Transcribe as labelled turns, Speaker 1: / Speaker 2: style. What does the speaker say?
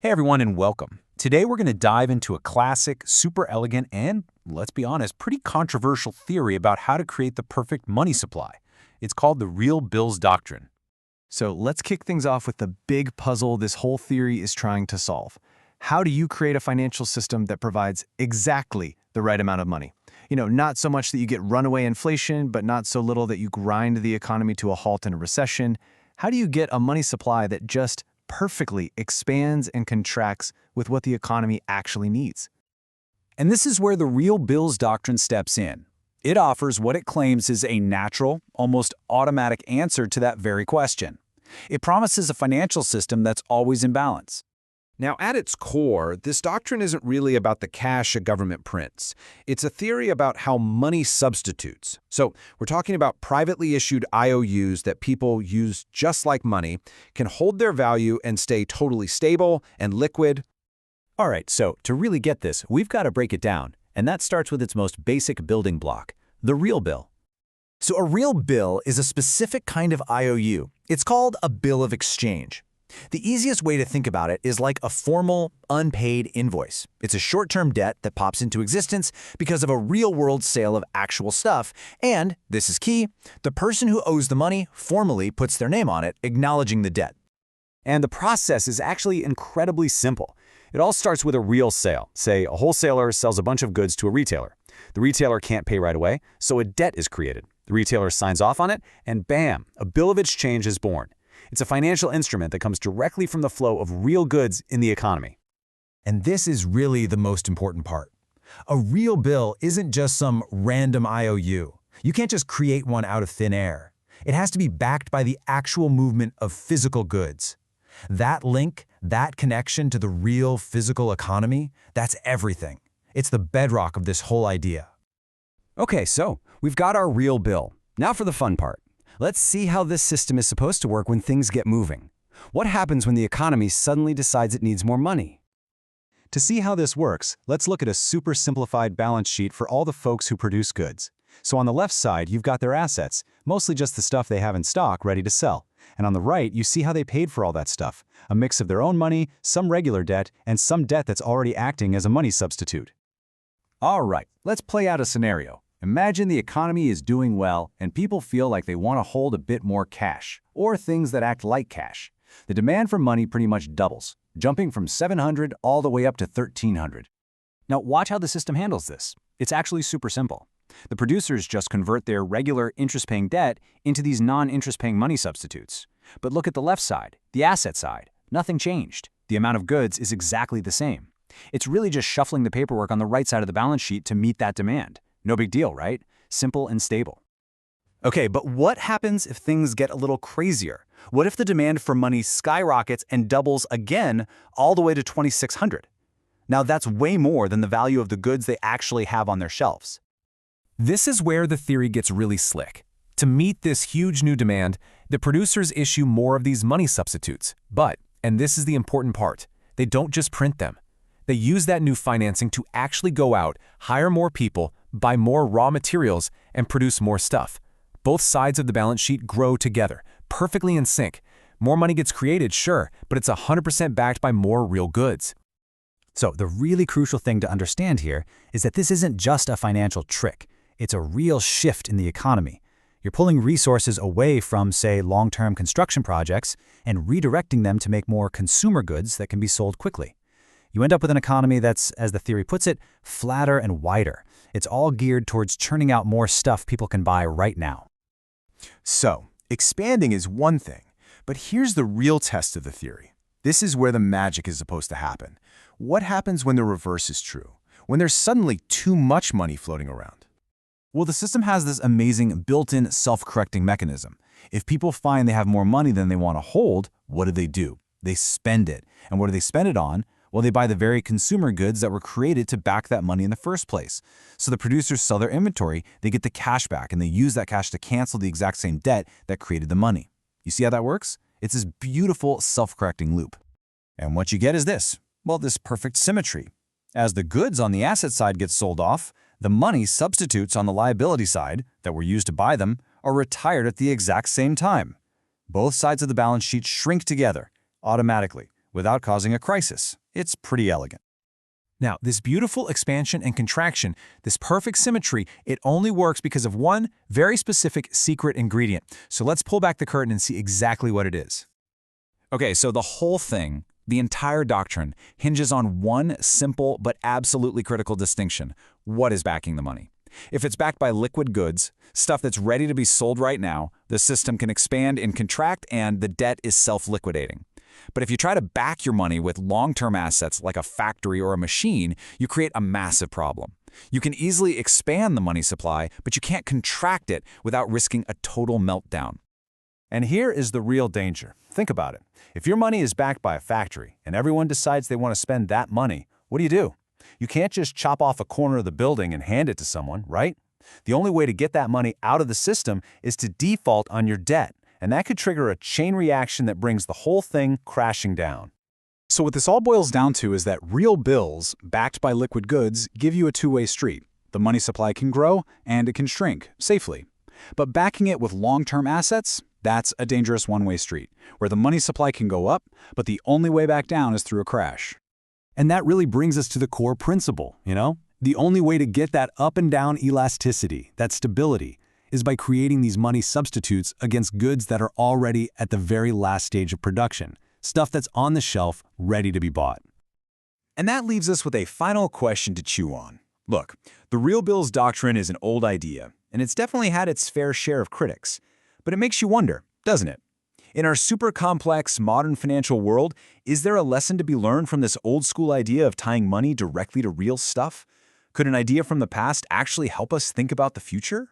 Speaker 1: Hey everyone and welcome. Today we're going to dive into a classic, super elegant, and, let's be honest, pretty controversial theory about how to create the perfect money supply. It's called the real bills doctrine.
Speaker 2: So let's kick things off with the big puzzle this whole theory is trying to solve. How do you create a financial system that provides exactly the right amount of money? Not so much that you get runaway inflation, but not so little that you grind the economy to a halt in a recession. How do you get a money supply that just perfectly expands and contracts with what the economy actually needs?
Speaker 1: And this is where the real bills doctrine steps in. It offers what it claims is a natural, almost automatic answer to that very question. It promises a financial system that's always in balance.
Speaker 3: Now, at its core, this doctrine isn't really about the cash a government prints. It's a theory about how money substitutes. So we're talking about privately issued IOUs that people use just like money, can hold their value and stay totally stable and liquid.
Speaker 1: All right, so to really get this, we've got to break it down. And that starts with its most basic building block, the real bill.
Speaker 4: So a real bill is a specific kind of IOU. It's called a bill of exchange. The easiest way to think about it is like a formal, unpaid invoice. It's a short-term debt that pops into existence because of a real-world sale of actual stuff, and, this is key, the person who owes the money formally puts their name on it, acknowledging the debt.
Speaker 1: And the process is actually incredibly simple. It all starts with a real sale. Say, a wholesaler sells a bunch of goods to a retailer. The retailer can't pay right away, so a debt is created. The retailer signs off on it, and bam, a bill of exchange is born. It's a financial instrument that comes directly from the flow of real goods in the economy.
Speaker 4: And this is really the most important part. A real bill isn't just some random IOU. You can't just create one out of thin air. It has to be backed by the actual movement of physical goods. That link, that connection to the real physical economy, that's everything. It's the bedrock of this whole idea.
Speaker 1: Okay, so we've got our real bill. Now for the fun part. Let's see how this system is supposed to work when things get moving. What happens when the economy suddenly decides it needs more money?
Speaker 2: To see how this works, let's look at a super simplified balance sheet for all the folks who produce goods. So on the left side, you've got their assets, mostly just the stuff they have in stock ready to sell. And on the right, you see how they paid for all that stuff, a mix of their own money, some regular debt, and some debt that's already acting as a money substitute. All right, let's play out a scenario. Imagine the economy is doing well and people feel like they want to hold a bit more cash, or things that act like cash. The demand for money pretty much doubles, jumping from $700 all the way up to $1,300.
Speaker 1: Now watch how the system handles this. It's actually super simple. The producers just convert their regular interest-paying debt into these non-interest-paying money substitutes. But look at the left side, the asset side. Nothing changed. The amount of goods is exactly the same. It's really just shuffling the paperwork on the right side of the balance sheet to meet that demand. No big deal, right? Simple and stable.
Speaker 4: Okay, but what happens if things get a little crazier? What if the demand for money skyrockets and doubles again all the way to $2,600? Now that's way more than the value of the goods they actually have on their shelves.
Speaker 2: This is where the theory gets really slick. To meet this huge new demand, the producers issue more of these money substitutes. But, and this is the important part, they don't just print them. They use that new financing to actually go out, hire more people, buy more raw materials, and produce more stuff. Both sides of the balance sheet grow together, perfectly in sync. More money gets created, sure, but it's 100% backed by more real goods.
Speaker 5: So the really crucial thing to understand here is that this isn't just a financial trick. It's a real shift in the economy. You're pulling resources away from, say, long-term construction projects and redirecting them to make more consumer goods that can be sold quickly. You end up with an economy that's, as the theory puts it, flatter and wider. It's all geared towards churning out more stuff people can buy right now.
Speaker 2: So, expanding is one thing, but here's the real test of the theory. This is where the magic is supposed to happen. What happens when the reverse is true? When there's suddenly too much money floating around?
Speaker 4: Well, the system has this amazing built-in self-correcting mechanism. If people find they have more money than they want to hold, what do? They spend it. And what do they spend it on? Well, they buy the very consumer goods that were created to back that money in the first place. So the producers sell their inventory, they get the cash back, and they use that cash to cancel the exact same debt that created the money. You see how that works? It's this beautiful self-correcting loop. And what you get is this. Well, this perfect symmetry. As the goods on the asset side get sold off, the money substitutes on the liability side that were used to buy them are retired at the exact same time. Both sides of the balance sheet shrink together automatically,
Speaker 2: without causing a crisis. It's pretty elegant.
Speaker 4: Now, this beautiful expansion and contraction, this perfect symmetry, it only works because of one very specific secret ingredient. So let's pull back the curtain and see exactly what it is. Okay, so the whole thing, the entire doctrine, hinges on one simple but absolutely critical distinction. What is backing the money? If it's backed by liquid goods, stuff that's ready to be sold right now, the system can expand and contract and the debt is self-liquidating. But if you try to back your money with long-term assets like a factory or a machine, you create a massive problem. You can easily expand the money supply, but you can't contract it without risking a total meltdown.
Speaker 2: And here is the real danger. Think about it. If your money is backed by a factory and everyone decides they want to spend that money, what do? You can't just chop off a corner of the building and hand it to someone, right? The only way to get that money out of the system is to default on your debt, and that could trigger a chain reaction that brings the whole thing crashing down.
Speaker 5: So what this all boils down to is that real bills, backed by liquid goods, give you a two-way street. The money supply can grow, and it can shrink, safely. But backing it with long-term assets, that's a dangerous one-way street, where the money supply can go up, but the only way back down is through a crash.
Speaker 1: And that really brings us to the core principle, The only way to get that up and down elasticity, that stability, is by creating these money substitutes against goods that are already at the very last stage of production, stuff that's on the shelf ready to be bought.
Speaker 4: And that leaves us with a final question to chew on. Look, the real bills doctrine is an old idea, and it's definitely had its fair share of critics. But it makes you wonder, doesn't it? In our super complex modern financial world, is there a lesson to be learned from this old school idea of tying money directly to real stuff? Could an idea from the past actually help us think about the future?